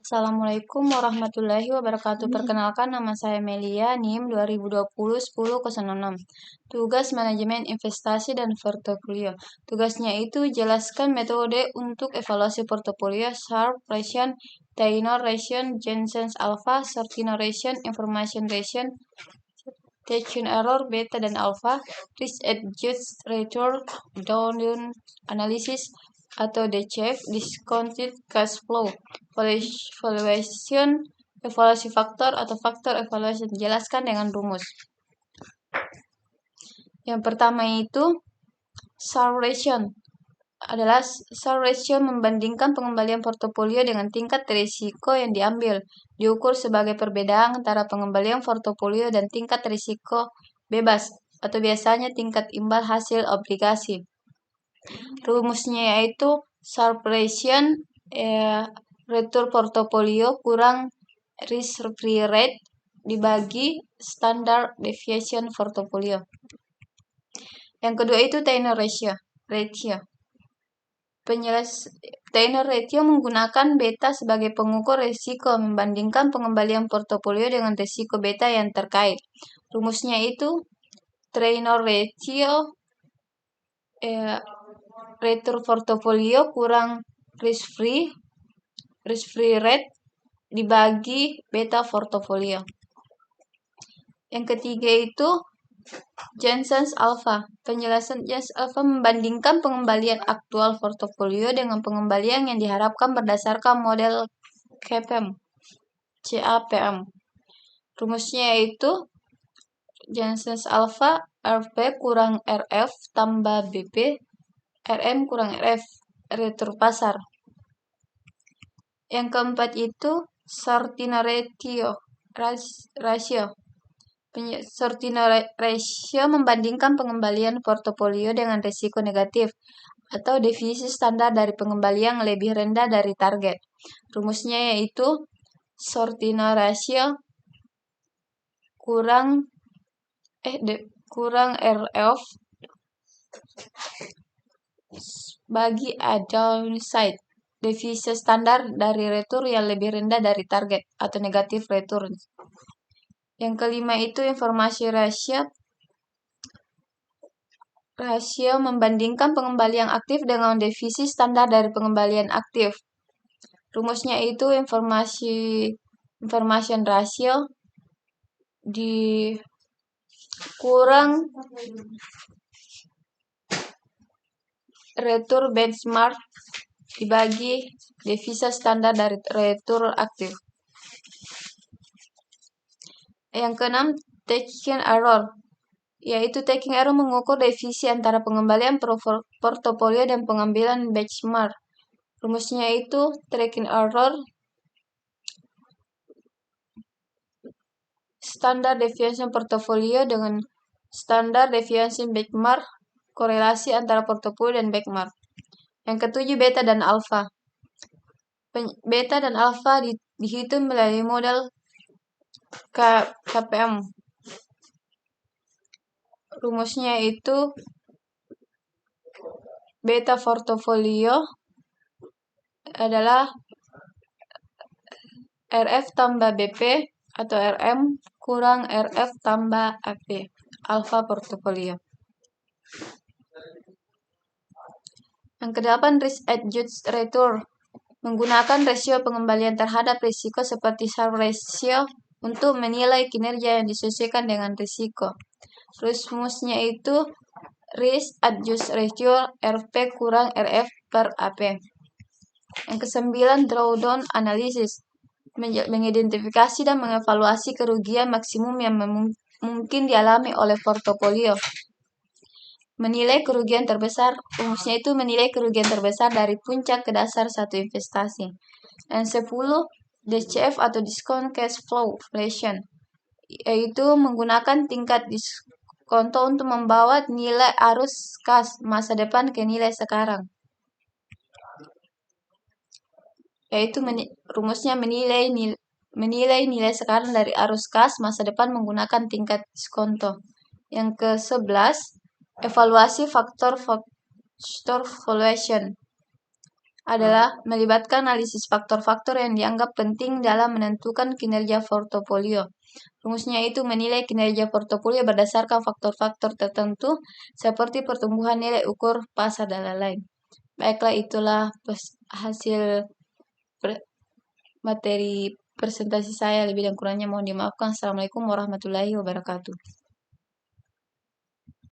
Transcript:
Assalamualaikum warahmatullahi wabarakatuh. Perkenalkan, nama saya Melia, NIM 2020-1006. Tugas manajemen investasi dan portofolio. Tugasnya itu jelaskan metode untuk evaluasi portofolio, Sharpe ratio, Taylor ratio, Jensen's alpha, Sortino ratio, information ratio, detection error, beta dan alpha, risk adjusted return, down analysis, atau DCF, discounted cash flow, valuation, evaluasi faktor atau faktor evaluasi. Jelaskan dengan rumus. Yang pertama itu Sharpe ratio adalah Sharpe ratio membandingkan pengembalian portofolio dengan tingkat risiko yang diambil, diukur sebagai perbedaan antara pengembalian portofolio dan tingkat risiko bebas, atau biasanya tingkat imbal hasil obligasi. Rumusnya yaitu Sharpe ratio return portofolio kurang risk free rate dibagi standard deviation portofolio. Yang kedua itu Taylor ratio. Taylor ratio menggunakan beta sebagai pengukur risiko membandingkan pengembalian portofolio dengan risiko beta yang terkait. Rumusnya itu Taylor ratio return portofolio kurang risk free rate dibagi beta portofolio. Yang ketiga itu Jensen's alpha. Penjelasan Jensen's alpha membandingkan pengembalian aktual portofolio dengan pengembalian yang diharapkan berdasarkan model CAPM. Rumusnya yaitu Jensen's alpha RP kurang RF tambah BP RM kurang RF return pasar. Yang keempat itu Sortino ratio. Sortino ratio membandingkan pengembalian portofolio dengan risiko negatif atau divisi standar dari pengembalian lebih rendah dari target. Rumusnya yaitu Sortino ratio kurang RF bagi downside, divisi standar dari return yang lebih rendah dari target atau negatif return. Yang kelima itu informasi rasio membandingkan pengembalian aktif dengan divisi standar dari pengembalian aktif. Rumusnya itu information ratio dikurang return benchmark dibagi divisa standar dari return aktif. Yang keenam, taking error, yaitu taking error mengukur divisi antara pengembalian portofolio dan pengambilan benchmark. Rumusnya itu tracking error standar deviation portofolio dengan standar deviation benchmark, korelasi antara portofolio dan benchmark. Yang ketujuh, beta dan alpha. Beta dan alpha dihitung melalui model CAPM. Rumusnya itu beta portofolio adalah RF tambah BP atau RM kurang RF tambah AP, alpha portofolio. Yang kedelapan, risk adjusted return. Menggunakan rasio pengembalian terhadap risiko seperti Sharpe ratio untuk menilai kinerja yang disesuaikan dengan risiko. Rumusnya itu risk adjusted ratio RP kurang RF per AP. Yang kesembilan, drawdown analysis. Mengidentifikasi dan mengevaluasi kerugian maksimum yang mungkin dialami oleh portofolio. Menilai kerugian terbesar, rumusnya itu menilai kerugian terbesar dari puncak ke dasar satu investasi. Yang 10, DCF atau discount cash flow ratio, yaitu menggunakan tingkat diskonto untuk membawa nilai arus kas masa depan ke nilai sekarang. Yaitu rumusnya menilai nilai sekarang dari arus kas masa depan menggunakan tingkat diskonto. Yang ke-11, evaluasi faktor valuation. adalah melibatkan analisis faktor-faktor yang dianggap penting dalam menentukan kinerja portofolio. Rumusnya itu menilai kinerja portofolio berdasarkan faktor-faktor tertentu seperti pertumbuhan nilai ukur pasar dan lain-lain. Baiklah, itulah hasil materi presentasi saya. Lebih dan kurangnya mohon dimaafkan. Assalamualaikum warahmatullahi wabarakatuh.